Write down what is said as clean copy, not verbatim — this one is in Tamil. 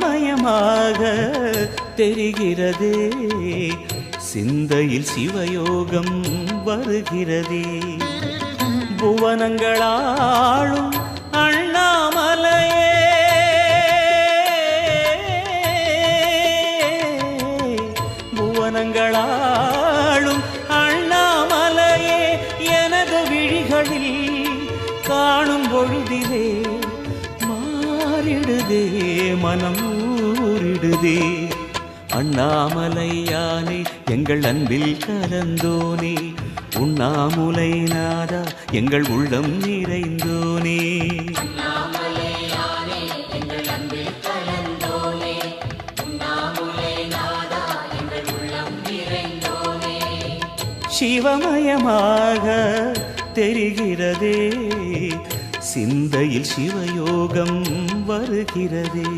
சிவமயமாக தெரிகிறதே, சிந்தையில் சிவயோகம் வருகிறதே. புவனங்களாளும் அண்ணாமலையே, புவனங்களாளும் அண்ணாமலையே, எனது விழிகளில் காணும் பொழுதிலே மாறிடுதே, மனம் ஊறிடுதே. அண்ணாமலையானே எங்கள் அன்பில் கலந்தோனே, உண்ணாமுலை நாதா எங்கள் உள்ளம் நிறைந்தோனே. சிவமயமாக தெரிகிறதே, சிந்தையில் சிவயோகம் வருகிறதே.